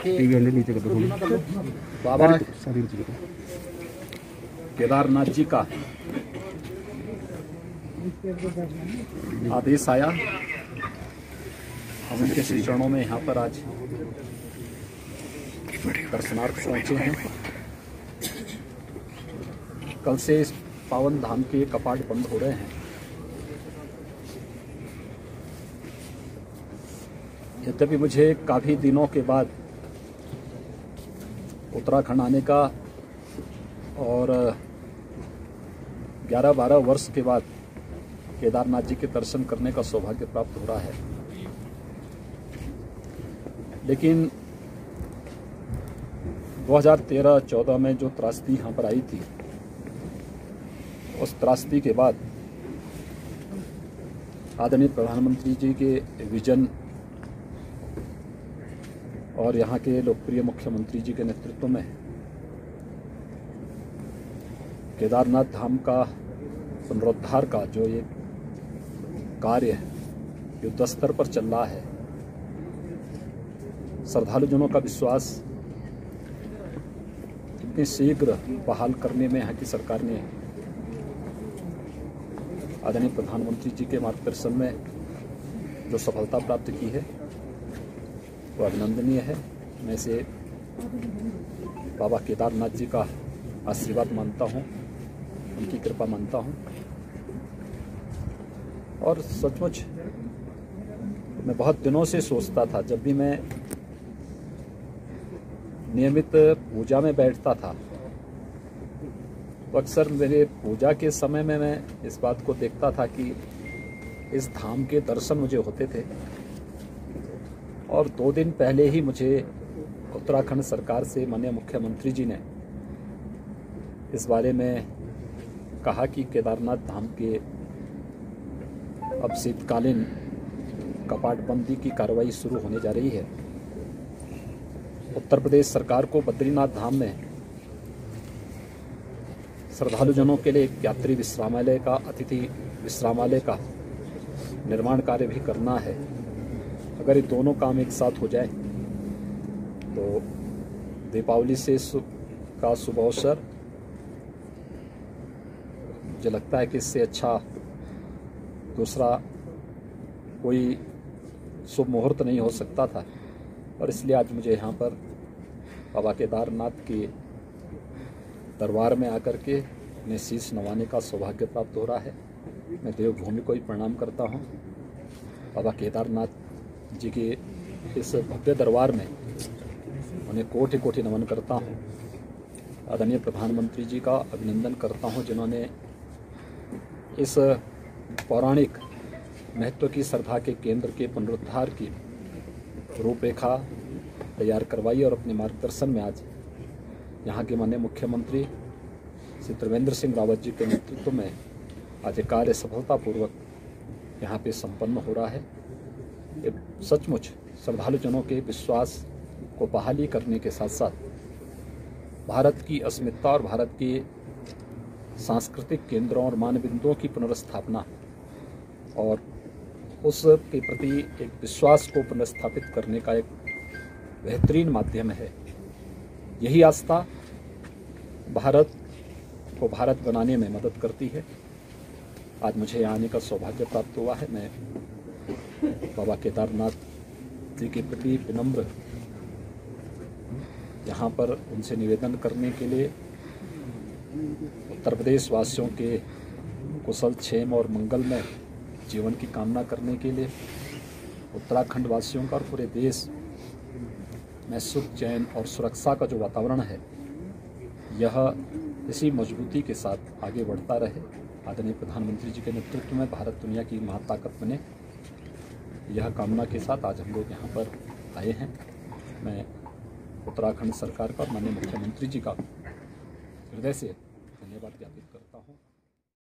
नीचे कर दो। बाबा केदारनाथ जी का आदेश आया, हम उनके श्री चरणों में यहाँ पर आज दर्शनार्थ पहुँचे हैं। कल से इस पावन धाम के कपाट बंद हो रहे हैं। यद्यपि मुझे काफ़ी दिनों के बाद उत्तराखंड आने का और 11-12 वर्ष के बाद केदारनाथ जी के दर्शन करने का सौभाग्य प्राप्त हो रहा है, लेकिन 2013-14 में जो त्रासदी यहाँ पर आई थी, उस त्रासदी के बाद आदरणीय प्रधानमंत्री जी के विजन और यहाँ के लोकप्रिय मुख्यमंत्री जी के नेतृत्व में केदारनाथ धाम का पुनरुद्धार का जो एक कार्य युद्ध स्तर पर चल रहा है, श्रद्धालुजनों का विश्वास इतने शीघ्र बहाल करने में यहाँ की सरकार ने आदरणीय प्रधानमंत्री जी के मार्गदर्शन में जो सफलता प्राप्त की है वो अभिनंदनीय है। मैं इसे बाबा केदारनाथ जी का आशीर्वाद मानता हूँ, उनकी कृपा मानता हूँ। और सचमुच मैं बहुत दिनों से सोचता था, जब भी मैं नियमित पूजा में बैठता था तो अक्सर मेरे पूजा के समय में मैं इस बात को देखता था कि इस धाम के दर्शन मुझे होते थे। और 2 दिन पहले ही मुझे उत्तराखंड सरकार से माननीय मुख्यमंत्री जी ने इस बारे में कहा कि केदारनाथ धाम के अब शीतकालीन कपाटबंदी की कार्रवाई शुरू होने जा रही है। उत्तर प्रदेश सरकार को बद्रीनाथ धाम में श्रद्धालुजनों के लिए एक यात्री विश्रामालय का, अतिथि विश्रामालय का निर्माण कार्य भी करना है। अगर ये दोनों काम एक साथ हो जाए तो दीपावली से का शुभ अवसर, मुझे लगता है कि इससे अच्छा दूसरा कोई शुभ मुहूर्त नहीं हो सकता था। और इसलिए आज मुझे यहाँ पर बाबा केदारनाथ के दरबार में आकर के उन्हें शीश नवाने का सौभाग्य प्राप्त हो रहा है। मैं देवभूमि को ही प्रणाम करता हूँ। बाबा केदारनाथ जी के इस भव्य दरबार में उन्हें कोटि कोटि नमन करता हूँ। आदरणीय प्रधानमंत्री जी का अभिनंदन करता हूँ, जिन्होंने इस पौराणिक महत्व की श्रद्धा के केंद्र के पुनरुद्धार की रूपरेखा तैयार करवाई और अपने मार्गदर्शन में आज यहाँ के माननीय मुख्यमंत्री श्री त्रिवेंद्र सिंह रावत जी के नेतृत्व में आज कार्य सफलतापूर्वक यहाँ पे संपन्न हो रहा है। ये सचमुच श्रद्धालुजनों के विश्वास को बहाली करने के साथ साथ भारत की अस्मिता और भारत के सांस्कृतिक केंद्रों और मानबिंदुओं की पुनर्स्थापना और उस के प्रति एक विश्वास को पुनर्स्थापित करने का एक बेहतरीन माध्यम है। यही आस्था भारत को भारत बनाने में मदद करती है। आज मुझे यहाँ आने का सौभाग्य प्राप्त हुआ है। मैं बाबा केदारनाथ जी के प्रति विनम्र यहाँ पर उनसे निवेदन करने के लिए, उत्तर प्रदेश वासियों के कुशल क्षेम और मंगलमय जीवन की कामना करने के लिए, उत्तराखंड वासियों का और पूरे देश में सुख, चैन और सुरक्षा का जो वातावरण है, यह इसी मजबूती के साथ आगे बढ़ता रहे। आदरणीय प्रधानमंत्री जी के नेतृत्व में भारत दुनिया की महाताकत बने, यह कामना के साथ आज हम लोग यहाँ पर आए हैं। मैं उत्तराखंड सरकार का और माननीय मुख्यमंत्री जी का हृदय से धन्यवाद ज्ञापित करता हूँ।